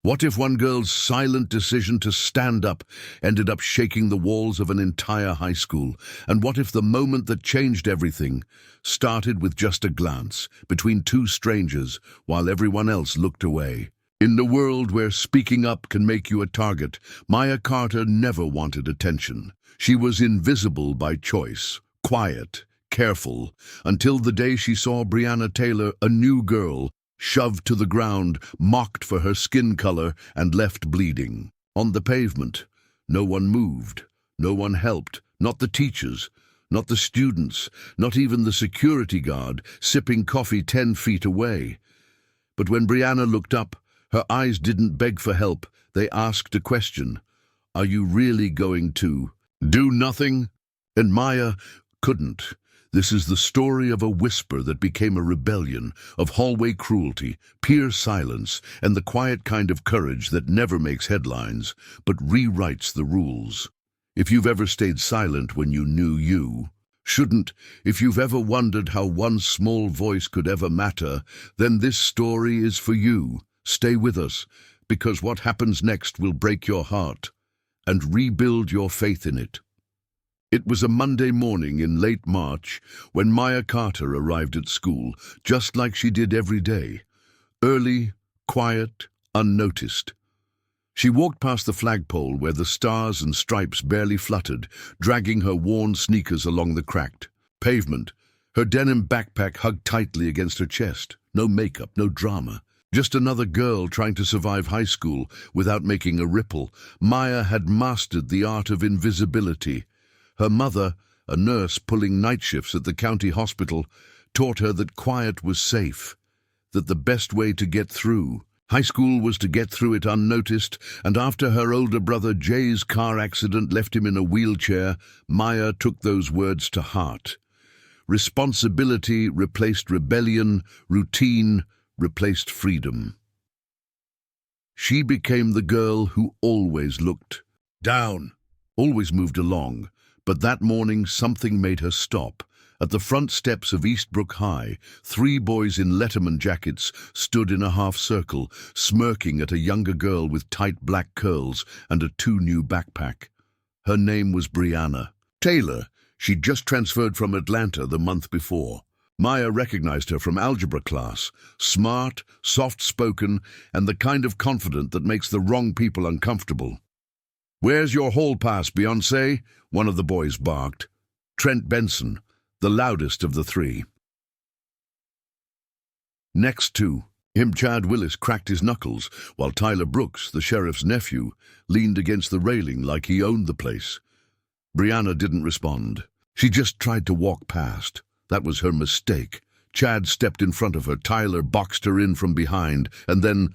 What if one girl's silent decision to stand up ended up shaking the walls of an entire high school? And what if the moment that changed everything started with just a glance between two strangers while everyone else looked away? In the world where speaking up can make you a target, Maya Carter never wanted attention. She was invisible by choice, quiet, careful, until the day she saw Brianna Taylor, a new girl, shoved to the ground, mocked for her skin color, and left bleeding. On the pavement, no one moved, no one helped, not the teachers, not the students, not even the security guard, sipping coffee 10 feet away. But when Brianna looked up, her eyes didn't beg for help, they asked a question. Are you really going to do nothing? And Maya couldn't. This is the story of a whisper that became a rebellion, of hallway cruelty, peer silence, and the quiet kind of courage that never makes headlines, but rewrites the rules. If you've ever stayed silent when you knew you shouldn't, if you've ever wondered how one small voice could ever matter, then this story is for you. Stay with us, because what happens next will break your heart and rebuild your faith in it. It was a Monday morning in late March when Maya Carter arrived at school, just like she did every day. Early, quiet, unnoticed. She walked past the flagpole where the stars and stripes barely fluttered, dragging her worn sneakers along the cracked pavement, her denim backpack hugged tightly against her chest. No makeup, no drama. Just another girl trying to survive high school without making a ripple. Maya had mastered the art of invisibility. Her mother, a nurse pulling night shifts at the county hospital, taught her that quiet was safe, that the best way to get through high school was to get through it unnoticed, and after her older brother Jay's car accident left him in a wheelchair, Maya took those words to heart. Responsibility replaced rebellion, routine replaced freedom. She became the girl who always looked down, always moved along. But that morning something made her stop. At the front steps of Eastbrook High, 3 boys in Letterman jackets stood in a half circle, smirking at a younger girl with tight black curls and a 2-new backpack. Her name was Brianna Taylor. She'd just transferred from Atlanta the month before. Maya recognized her from algebra class, smart, soft-spoken, and the kind of confident that makes the wrong people uncomfortable. "Where's your hall pass, Beyoncé?" one of the boys barked. Trent Benson, the loudest of the 3. Next to him, Chad Willis cracked his knuckles, while Tyler Brooks, the sheriff's nephew, leaned against the railing like he owned the place. Brianna didn't respond. She just tried to walk past. That was her mistake. Chad stepped in front of her, Tyler boxed her in from behind, and then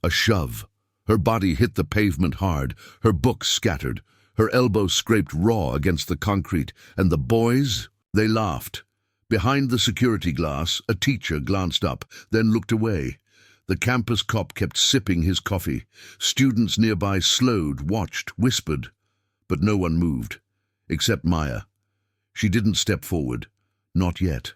a shove. Her body hit the pavement hard, her books scattered, her elbows scraped raw against the concrete, and the boys, they laughed. Behind the security glass, a teacher glanced up, then looked away. The campus cop kept sipping his coffee. Students nearby slowed, watched, whispered, but no one moved, except Maya. She didn't step forward. Not yet.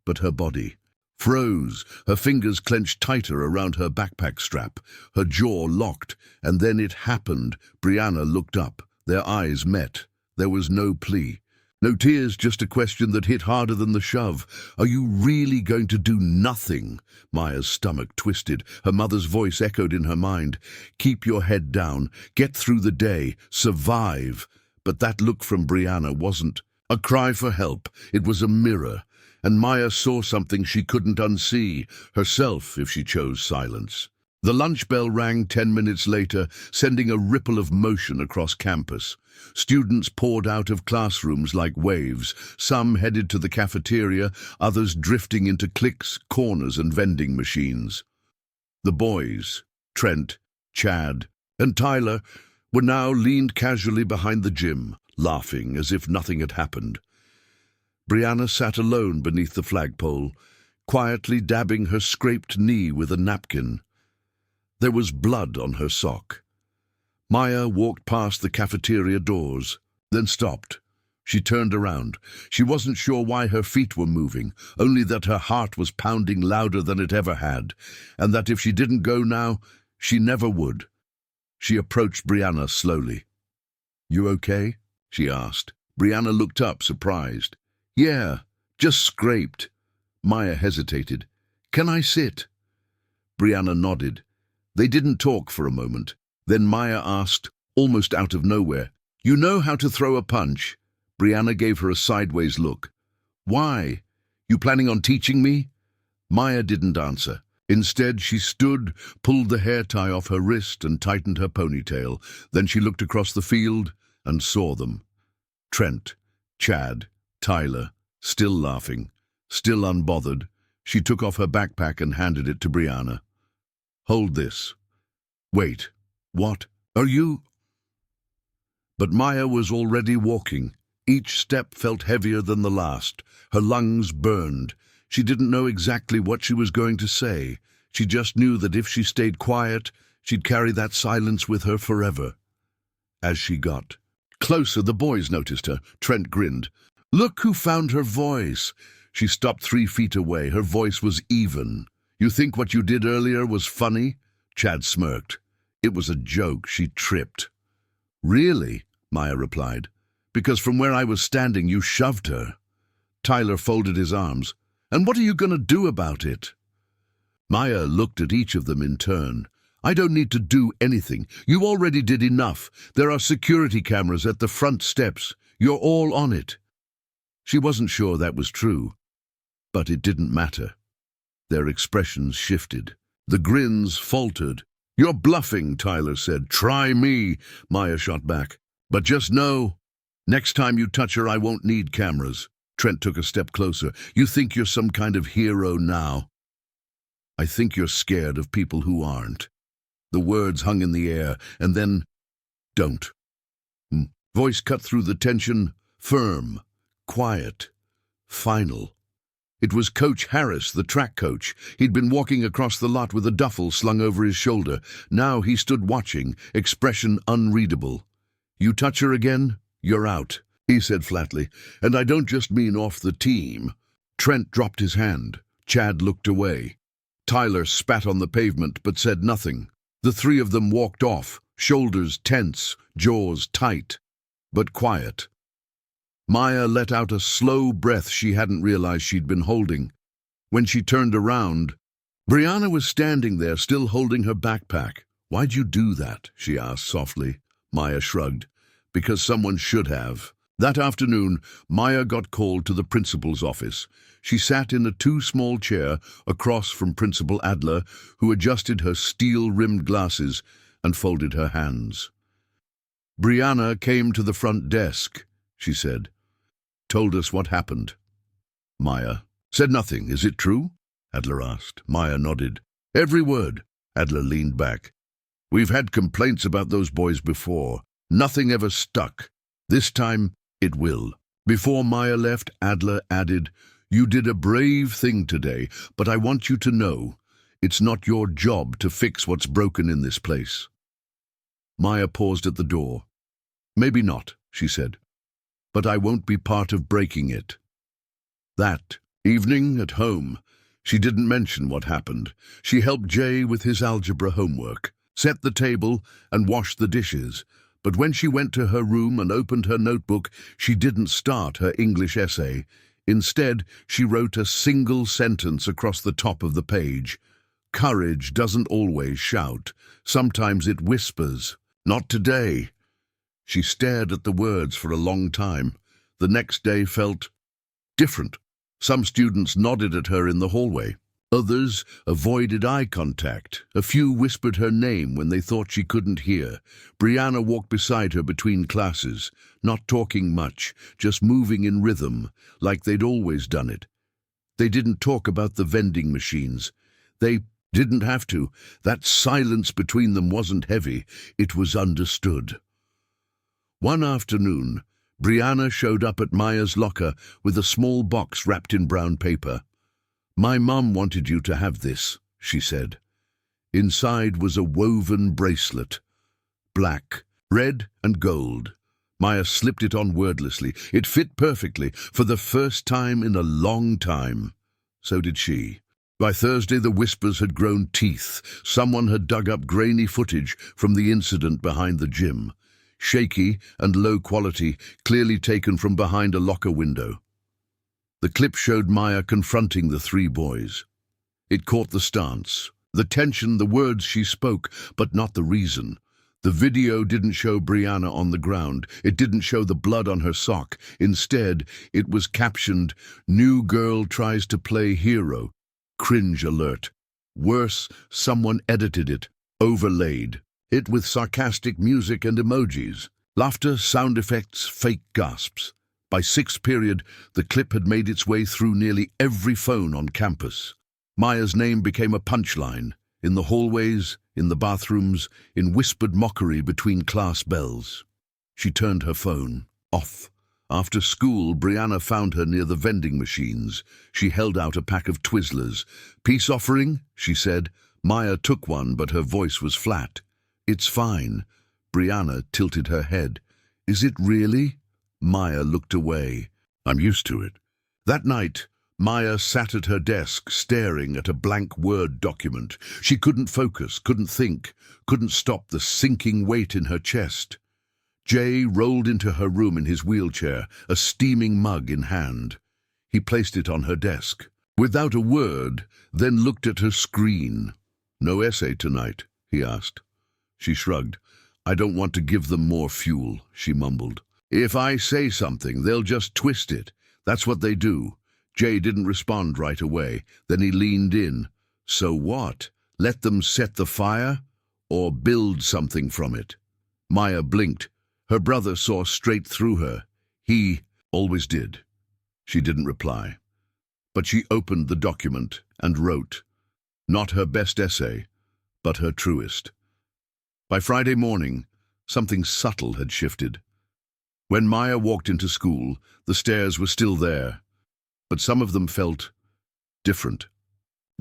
But her body froze, her fingers clenched tighter around her backpack strap, her jaw locked, and then it happened. Brianna looked up. Their eyes met. There was no plea. No tears, just a question that hit harder than the shove. "Are you really going to do nothing?" Maya's stomach twisted. Her mother's voice echoed in her mind. "Keep your head down. Get through the day. Survive." But that look from Brianna wasn't a cry for help. It was a mirror. And Maya saw something she couldn't unsee, herself if she chose silence. The lunch bell rang 10 minutes later, sending a ripple of motion across campus. Students poured out of classrooms like waves, some headed to the cafeteria, others drifting into cliques, corners, and vending machines. The boys, Trent, Chad, and Tyler, were now leaned casually behind the gym, laughing as if nothing had happened. Brianna sat alone beneath the flagpole, quietly dabbing her scraped knee with a napkin. There was blood on her sock. Maya walked past the cafeteria doors, then stopped. She turned around. She wasn't sure why her feet were moving, only that her heart was pounding louder than it ever had, and that if she didn't go now, She never would. She approached Brianna slowly. "You okay?" she asked. Brianna looked up, surprised. "Yeah, just scraped." Maya hesitated. "Can I sit?" Brianna nodded. They didn't talk for a moment. Then Maya asked, almost out of nowhere, "You know how to throw a punch?" Brianna gave her a sideways look. "Why? You planning on teaching me?" Maya didn't answer. Instead, she stood, pulled the hair tie off her wrist and tightened her ponytail. Then she looked across the field and saw them. Trent, Chad, Tyler, still laughing, still unbothered. She took off her backpack and handed it to Brianna. "Hold this." "Wait. What? Are you—" But Maya was already walking. Each step felt heavier than the last. Her lungs burned. She didn't know exactly what she was going to say. She just knew that if she stayed quiet, she'd carry that silence with her forever. As she got closer, the boys noticed her. Trent grinned. "Look who found her voice." She stopped 3 feet away. Her voice was even. "You think what you did earlier was funny?" Chad smirked. "It was a joke." She tripped. "Really?" Maya replied. "Because from where I was standing, you shoved her." Tyler folded his arms. "And what are you going to do about it?" Maya looked at each of them in turn. "I don't need to do anything. You already did enough. There are security cameras at the front steps. You're all on it." She wasn't sure that was true, but it didn't matter. Their expressions shifted. The grins faltered. "You're bluffing," Tyler said. "Try me," Maya shot back. "But just know, next time you touch her, I won't need cameras." Trent took a step closer. "You think you're some kind of hero now. I think you're scared of people who aren't." The words hung in the air, and then, "Don't." Voice cut through the tension, firm, quiet, final. It was Coach Harris, the track coach. He'd been walking across the lot with a duffel slung over his shoulder. Now he stood watching, expression unreadable. "You touch her again, you're out," he said flatly. "And I don't just mean off the team." Trent dropped his hand. Chad looked away. Tyler spat on the pavement but said nothing. The 3 of them walked off, shoulders tense, jaws tight, but quiet. Maya let out a slow breath she hadn't realized she'd been holding. When she turned around, Brianna was standing there, still holding her backpack. "Why'd you do that?" she asked softly. Maya shrugged. "Because someone should have." That afternoon, Maya got called to the principal's office. She sat in a too-small chair across from Principal Adler, who adjusted her steel-rimmed glasses and folded her hands. "Brianna came to the front desk," she said. "Told us what happened." Maya said nothing. "Is it true?" Adler asked. Maya nodded. "Every word." Adler leaned back. "We've had complaints about those boys before. Nothing ever stuck. This time, it will." Before Maya left, Adler added, "You did a brave thing today, but I want you to know, it's not your job to fix what's broken in this place." Maya paused at the door. "Maybe not," she said, "but I won't be part of breaking it." That evening at home, she didn't mention what happened. She helped Jay with his algebra homework, set the table, and washed the dishes. But when she went to her room and opened her notebook, she didn't start her English essay. Instead, she wrote a single sentence across the top of the page. "Courage doesn't always shout. Sometimes it whispers. Not today." She stared at the words for a long time. The next day felt different. Some students nodded at her in the hallway. Others avoided eye contact. A few whispered her name when they thought she couldn't hear. Brianna walked beside her between classes, not talking much, just moving in rhythm, like they'd always done it. They didn't talk about the vending machines. They didn't have to. That silence between them wasn't heavy. It was understood. One afternoon, Brianna showed up at Maya's locker with a small box wrapped in brown paper. "My mum wanted you to have this," she said. Inside was a woven bracelet. Black, red, and gold. Maya slipped it on wordlessly. It fit perfectly, for the first time in a long time. So did she. By Thursday, the whispers had grown teeth. Someone had dug up grainy footage from the incident behind the gym. Shaky and low quality, clearly taken from behind a locker window. The clip showed Maya confronting the three boys. It caught the stance, the tension, the words she spoke, but not the reason. The video didn't show Brianna on the ground. It didn't show the blood on her sock. Instead, it was captioned, "New girl tries to play hero. Cringe alert." Worse, someone edited it, overlaid it with sarcastic music and emojis. Laughter, sound effects, fake gasps. By sixth period, the clip had made its way through nearly every phone on campus. Maya's name became a punchline, in the hallways, in the bathrooms, in whispered mockery between class bells. She turned her phone off. After school, Brianna found her near the vending machines. She held out a pack of Twizzlers. "Peace offering?" she said. Maya took one, but her voice was flat. "It's fine." Brianna tilted her head. "Is it really?" Maya looked away. "I'm used to it." That night, Maya sat at her desk, staring at a blank Word document. She couldn't focus, couldn't think, couldn't stop the sinking weight in her chest. Jay rolled into her room in his wheelchair, a steaming mug in hand. He placed it on her desk, without a word, then looked at her screen. "No essay tonight?" he asked. She shrugged. "I don't want to give them more fuel," she mumbled. "If I say something, they'll just twist it. That's what they do." Jay didn't respond right away. Then he leaned in. "So what? Let them set the fire? Or build something from it?" Maya blinked. Her brother saw straight through her. He always did. She didn't reply. But she opened the document and wrote. Not her best essay, but her truest. By Friday morning, something subtle had shifted. When Maya walked into school, the stairs were still there, but some of them felt different.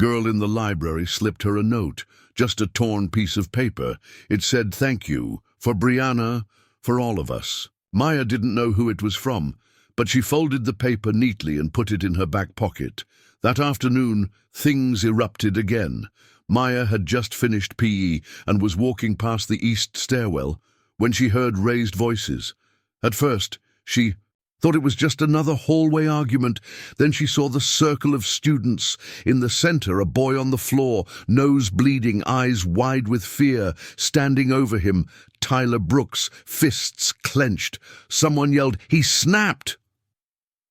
Girl in the library slipped her a note, just a torn piece of paper. It said, "Thank you, for Brianna, for all of us." Maya didn't know who it was from, but she folded the paper neatly and put it in her back pocket. That afternoon, things erupted again. Maya had just finished PE and was walking past the east stairwell when she heard raised voices. At first, she thought it was just another hallway argument. Then she saw the circle of students. In the center, a boy on the floor, nose bleeding, eyes wide with fear, standing over him. Tyler Brooks, fists clenched. Someone yelled, "He snapped!"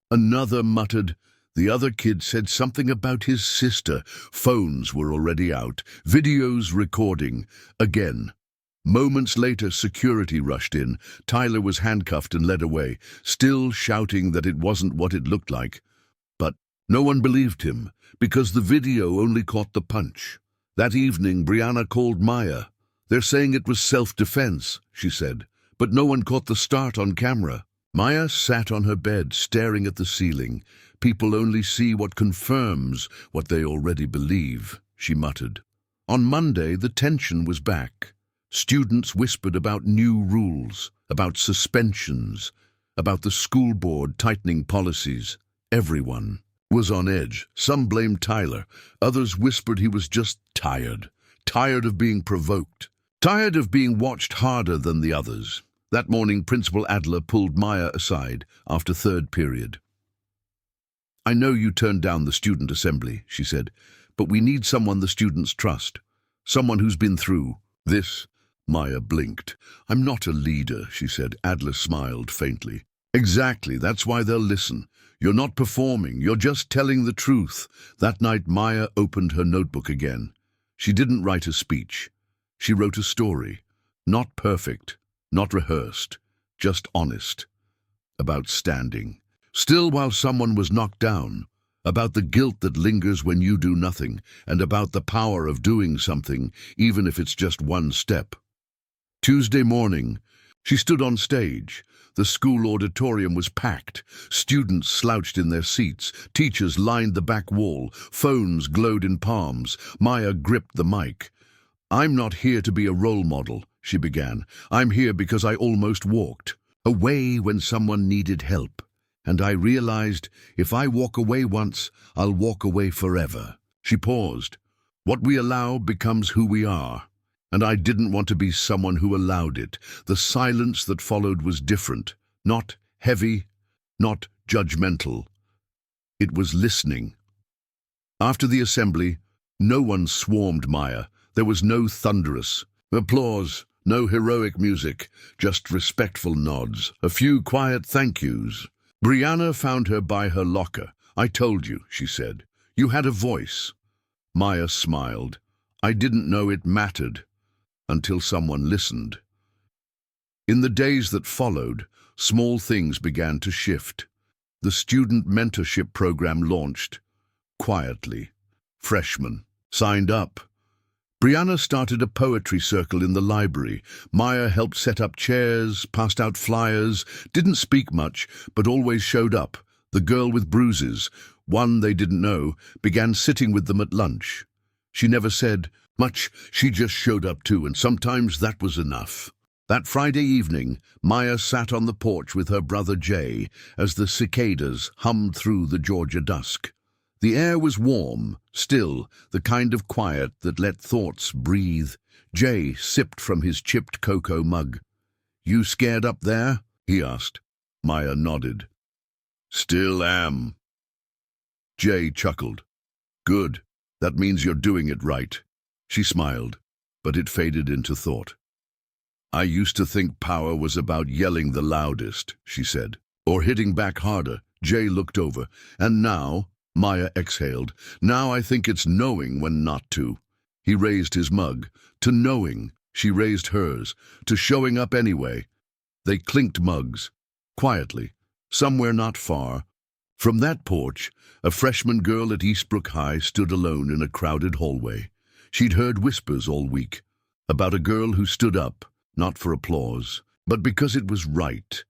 Another muttered. The other kid said something about his sister. Phones were already out, videos recording. Again. Moments later, security rushed in. Tyler was handcuffed and led away, still shouting that it wasn't what it looked like. But no one believed him, because the video only caught the punch. That evening, Brianna called Maya. "They're saying it was self-defense," she said, "but no one caught the start on camera." Maya sat on her bed, staring at the ceiling. "People only see what confirms what they already believe," she muttered. On Monday, the tension was back. Students whispered about new rules, about suspensions, about the school board tightening policies. Everyone was on edge. Some blamed Tyler. Others whispered he was just tired. Tired of being provoked. Tired of being watched harder than the others. That morning, Principal Adler pulled Maya aside after third period. "I know you turned down the student assembly," she said, "but we need someone the students trust. Someone who's been through this." Maya blinked. "I'm not a leader," she said. Adler smiled faintly. "Exactly, that's why they'll listen. You're not performing, you're just telling the truth." That night, Maya opened her notebook again. She didn't write a speech. She wrote a story. Not perfect, not rehearsed, just honest. About standing. Still while someone was knocked down. About the guilt that lingers when you do nothing, and about the power of doing something, even if it's just one step. Tuesday morning, she stood on stage. The school auditorium was packed. Students slouched in their seats. Teachers lined the back wall. Phones glowed in palms. Maya gripped the mic. "I'm not here to be a role model," she began. "I'm here because I almost walked away when someone needed help. And I realized if I walk away once, I'll walk away forever." She paused. What we allow becomes who we are. And I didn't want to be someone who allowed it. The silence that followed was different. Not heavy, not judgmental. It was listening. After the assembly, no one swarmed Maya. There was no thunderous applause, no heroic music, just respectful nods, a few quiet thank yous. Brianna found her by her locker. I told you, she said. You had a voice. Maya smiled. I didn't know it mattered until someone listened. In the days that followed, small things began to shift. The student mentorship program launched. Quietly. Freshmen signed up. Brianna started a poetry circle in the library. Maya helped set up chairs, passed out flyers, didn't speak much, but always showed up. The girl with bruises, one they didn't know, began sitting with them at lunch. She never said much, she just showed up too, and sometimes that was enough. That Friday evening, Maya sat on the porch with her brother Jay as the cicadas hummed through the Georgia dusk. The air was warm, still, the kind of quiet that let thoughts breathe. Jay sipped from his chipped cocoa mug. You scared up there? He asked. Maya nodded. Still am. Jay chuckled. Good. That means you're doing it right. She smiled, but it faded into thought. I used to think power was about yelling the loudest, she said, or hitting back harder. Jay looked over. And now, Maya exhaled, now I think it's knowing when not to. He raised his mug. To knowing, she raised hers. To showing up anyway. They clinked mugs, quietly, somewhere not far. From that porch, a freshman girl at Eastbrook High stood alone in a crowded hallway. She'd heard whispers all week about a girl who stood up, not for applause, but because it was right.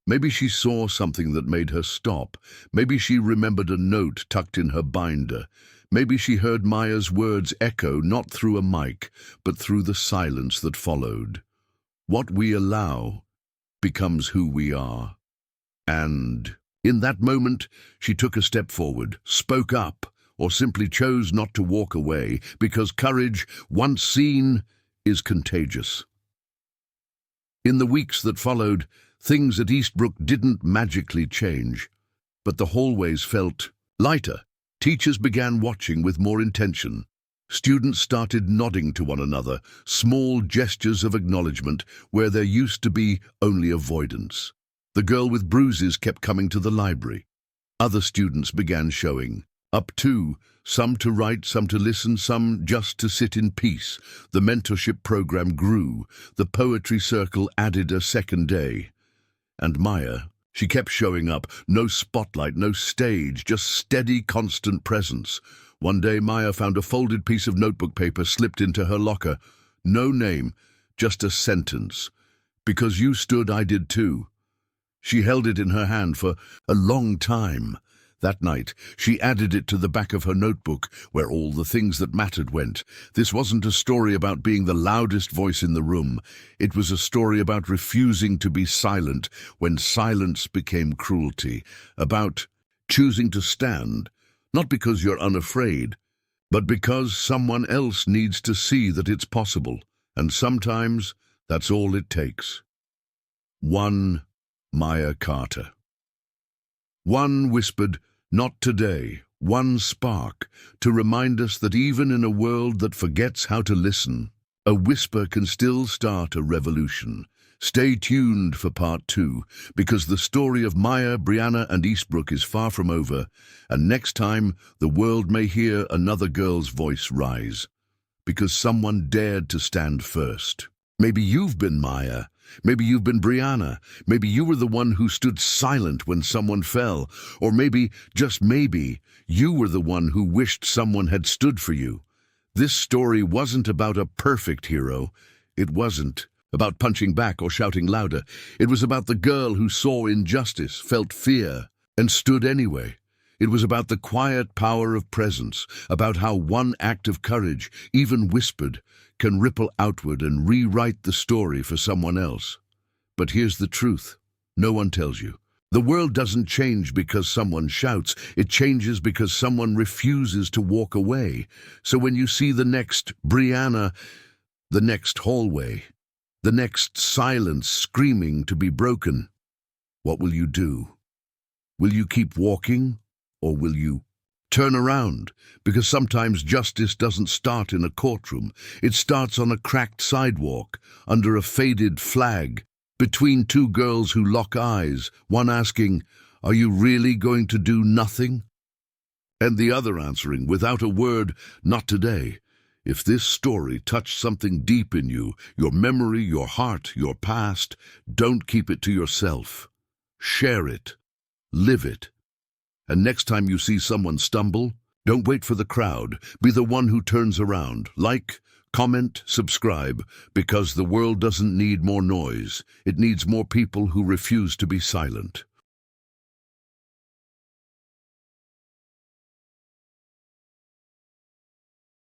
Maybe she saw something that made her stop. Maybe she remembered a note tucked in her binder. Maybe she heard Maya's words echo not through a mic, but through the silence that followed. What we allow becomes who we are. And in that moment, she took a step forward, spoke up, or simply chose not to walk away, because courage, once seen, is contagious. In the weeks that followed, things at Eastbrook didn't magically change, but the hallways felt lighter. Teachers began watching with more intention. Students started nodding to one another, small gestures of acknowledgement where there used to be only avoidance. The girl with bruises kept coming to the library. Other students began showing up too, some to write, some to listen, some just to sit in peace. The mentorship program grew. The poetry circle added a second day. And Maya, she kept showing up. No spotlight, no stage, just steady, constant presence. One day Maya found a folded piece of notebook paper slipped into her locker. No name, just a sentence. Because you stood, I did too. She held it in her hand for a long time. That night, she added it to the back of her notebook, where all the things that mattered went. This wasn't a story about being the loudest voice in the room. It was a story about refusing to be silent when silence became cruelty, about choosing to stand, not because you're unafraid, but because someone else needs to see that it's possible, and sometimes that's all it takes. One Maya Carter. One whispered, not today, one spark, to remind us that even in a world that forgets how to listen, a whisper can still start a revolution. Stay tuned for part 2, because the story of Maya, Brianna, and Eastbrook is far from over, and next time the world may hear another girl's voice rise, because someone dared to stand first. Maybe you've been Maya. Maybe you've been Brianna. Maybe you were the one who stood silent when someone fell. Or maybe, just maybe, you were the one who wished someone had stood for you. This story wasn't about a perfect hero. It wasn't about punching back or shouting louder. It was about the girl who saw injustice, felt fear, and stood anyway. It was about the quiet power of presence, about how one act of courage, even whispered, can ripple outward and rewrite the story for someone else. But here's the truth. No one tells you. The world doesn't change because someone shouts. It changes because someone refuses to walk away. So when you see the next Brianna, the next hallway, the next silence screaming to be broken, what will you do? Will you keep walking, or will you turn around? Because sometimes justice doesn't start in a courtroom. It starts on a cracked sidewalk, under a faded flag, between two girls who lock eyes, one asking, "Are you really going to do nothing?" And the other answering, without a word, "Not today." If this story touched something deep in you, your memory, your heart, your past, don't keep it to yourself. Share it. Live it. And next time you see someone stumble, don't wait for the crowd. Be the one who turns around. Like, comment, subscribe, because the world doesn't need more noise. It needs more people who refuse to be silent.